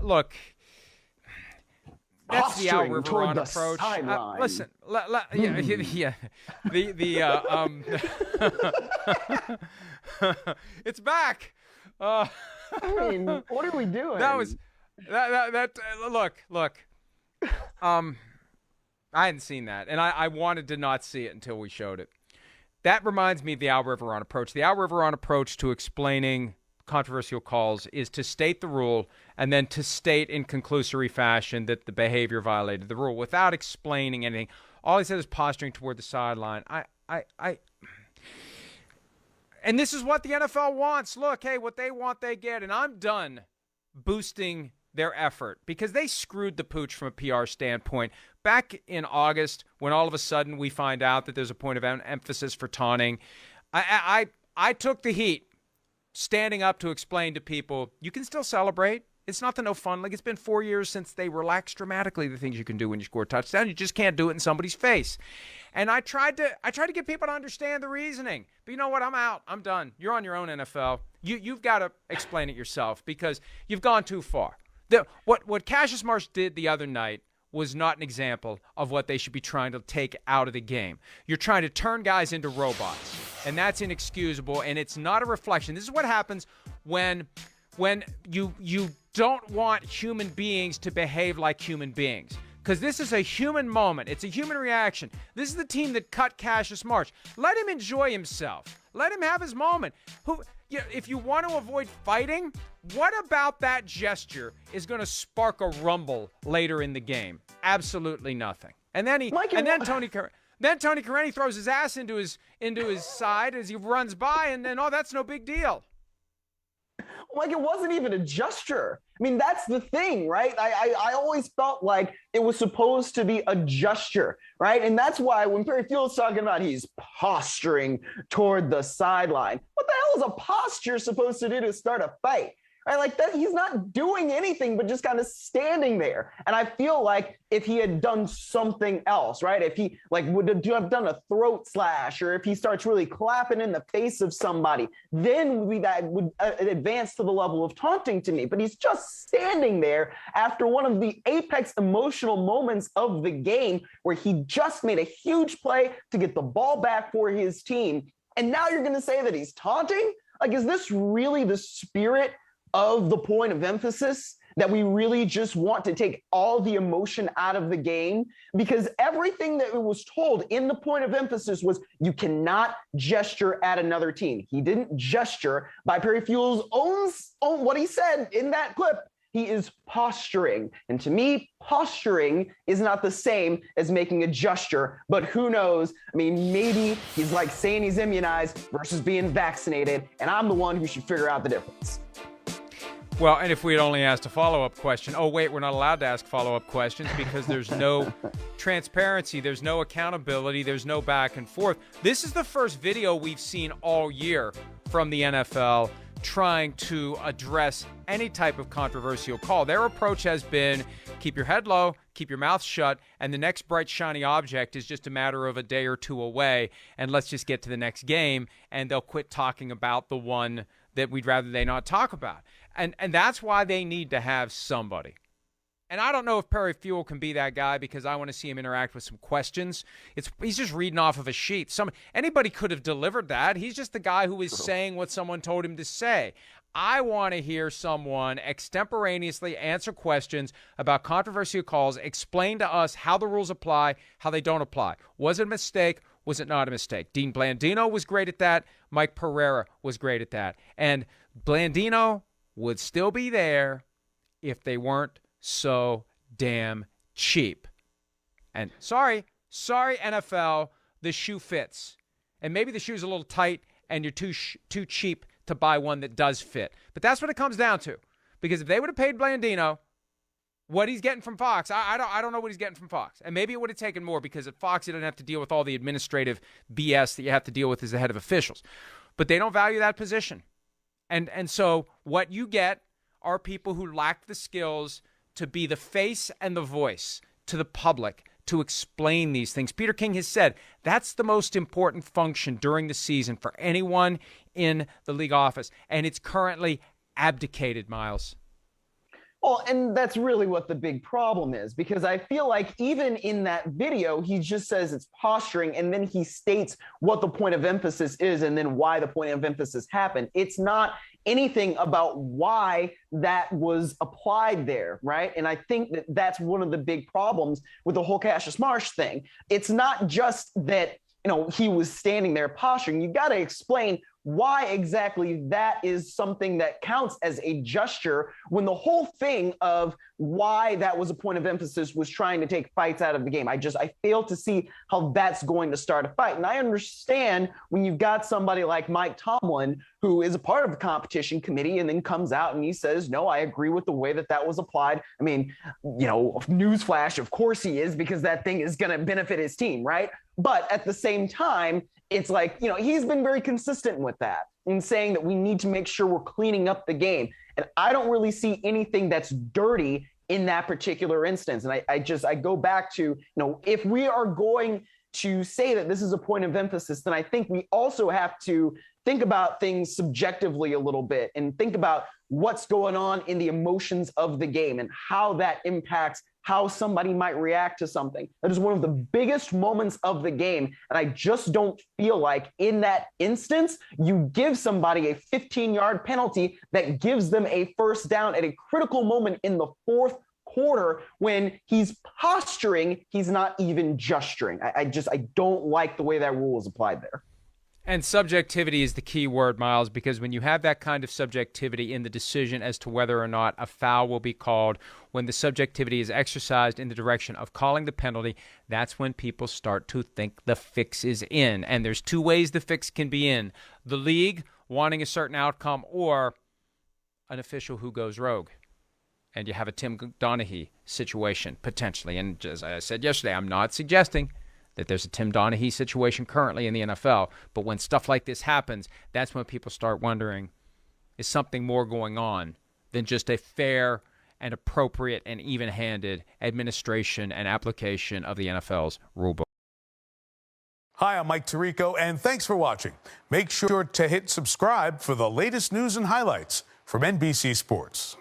look, that's the Al River toward the approach. Sideline. Listen, yeah, it's back. I mean, what are we doing? Look. I hadn't seen that, and I wanted to not see it until we showed it. That reminds me of the Al Riveron approach. The Al Riveron approach to explaining controversial calls is to state the rule and then to state in conclusory fashion that the behavior violated the rule without explaining anything. All he said is posturing toward the sideline. And this is what the NFL wants. Look, hey, what they want, they get. And I'm done boosting their effort because they screwed the pooch from a PR standpoint. Back in August, when all of a sudden we find out that there's a point of emphasis for taunting, I took the heat standing up to explain to people, you can still celebrate. It's not the no fun league. It's been 4 years since they relaxed dramatically the things you can do when you score a touchdown. You just can't do it in somebody's face. And I tried to get people to understand the reasoning. But you know what? I'm out. I'm done. You're on your own, NFL. You've got to explain it yourself because you've gone too far. What Cassius Marsh did the other night was not an example of what they should be trying to take out of the game. You're trying to turn guys into robots, and that's inexcusable, and it's not a reflection. This is what happens when you don't want human beings to behave like human beings. Because this is a human moment. It's a human reaction. This is the team that cut Cassius Marsh. Let him enjoy himself. Let him have his moment. If you want to avoid fighting, what about that gesture is going to spark a rumble later in the game? Absolutely nothing. And then Tony Careni throws his ass into his side as he runs by, and then that's no big deal. Like, it wasn't even a gesture. I mean, that's the thing, right? I always felt like it was supposed to be a gesture, right? And that's why when Perry Field's talking about he's posturing toward the sideline, what the hell is a posture supposed to do to start a fight? Right, like that, he's not doing anything but just kind of standing there. And I feel like if he had done something else, right? If he would have done a throat slash, or if he starts really clapping in the face of somebody, then that would advance to the level of taunting to me. But he's just standing there after one of the apex emotional moments of the game, where he just made a huge play to get the ball back for his team. And now you're going to say that he's taunting? Like, is this really the spirit of the point of emphasis, that we really just want to take all the emotion out of the game? Because everything that was told in the point of emphasis was you cannot gesture at another team. He didn't gesture. By Perry Field's own what he said in that clip, he is posturing. And to me, posturing is not the same as making a gesture, but who knows? I mean, maybe he's like saying he's immunized versus being vaccinated, and I'm the one who should figure out the difference. Well, and if we had only asked a follow-up question, we're not allowed to ask follow-up questions because there's no transparency, there's no accountability, there's no back and forth. This is the first video we've seen all year from the NFL trying to address any type of controversial call. Their approach has been keep your head low, keep your mouth shut, and the next bright, shiny object is just a matter of a day or two away, and let's just get to the next game, and they'll quit talking about the one that we'd rather they not talk about. And that's why they need to have somebody. And I don't know if Perry Fewell can be that guy because I want to see him interact with some questions. He's just reading off of a sheet. Anybody could have delivered that. He's just the guy who is saying what someone told him to say. I want to hear someone extemporaneously answer questions about controversial calls, explain to us how the rules apply, how they don't apply. Was it a mistake? Was it not a mistake? Dean Blandino was great at that. Mike Pereira was great at that. And Blandino would still be there if they weren't so damn cheap. And sorry, NFL, the shoe fits. And maybe the shoe's a little tight and you're too cheap to buy one that does fit. But that's what it comes down to. Because if they would have paid Blandino what he's getting from Fox, I don't know what he's getting from Fox. And maybe it would have taken more because at Fox you don't have to deal with all the administrative BS that you have to deal with as the head of officials. But they don't value that position. And so what you get are people who lack the skills to be the face and the voice to the public to explain these things. Peter King has said that's the most important function during the season for anyone in the league office, and it's currently abdicated, Myles. Well, and that's really what the big problem is, because I feel like even in that video, he just says it's posturing, and then he states what the point of emphasis is and then why the point of emphasis happened. It's not anything about why that was applied there, right? And I think that that's one of the big problems with the whole Cassius Marsh thing. It's not just that, he was standing there posturing. You got to explain why exactly that is something that counts as a gesture, when the whole thing of why that was a point of emphasis was trying to take fights out of the game. I fail to see how that's going to start a fight. And I understand when you've got somebody like Mike Tomlin, who is a part of the competition committee, and then comes out and he says, no, I agree with the way that that was applied. I mean, newsflash, of course he is, because that thing is going to benefit his team, right? But at the same time, it's like, he's been very consistent with that in saying that we need to make sure we're cleaning up the game. And I don't really see anything that's dirty in that particular instance. And I go back to, if we are going to say that this is a point of emphasis, then I think we also have to think about things subjectively a little bit and think about what's going on in the emotions of the game and how that impacts how somebody might react to something. That is one of the biggest moments of the game. And I just don't feel like in that instance, you give somebody a 15-yard penalty that gives them a first down at a critical moment in the fourth quarter when he's posturing, he's not even gesturing. I don't like the way that rule is applied there. And subjectivity is the key word, Myles, because when you have that kind of subjectivity in the decision as to whether or not a foul will be called, when the subjectivity is exercised in the direction of calling the penalty, that's when people start to think the fix is in. And there's two ways the fix can be in: the league wanting a certain outcome, or an official who goes rogue. And you have a Tim Donaghy situation, potentially. And as I said yesterday, I'm not suggesting that there's a Tim Donaghy situation currently in the NFL. But when stuff like this happens, that's when people start wondering, is something more going on than just a fair and appropriate and even-handed administration and application of the NFL's rulebook? Hi, I'm Mike Tirico, and thanks for watching. Make sure to hit subscribe for the latest news and highlights from NBC Sports.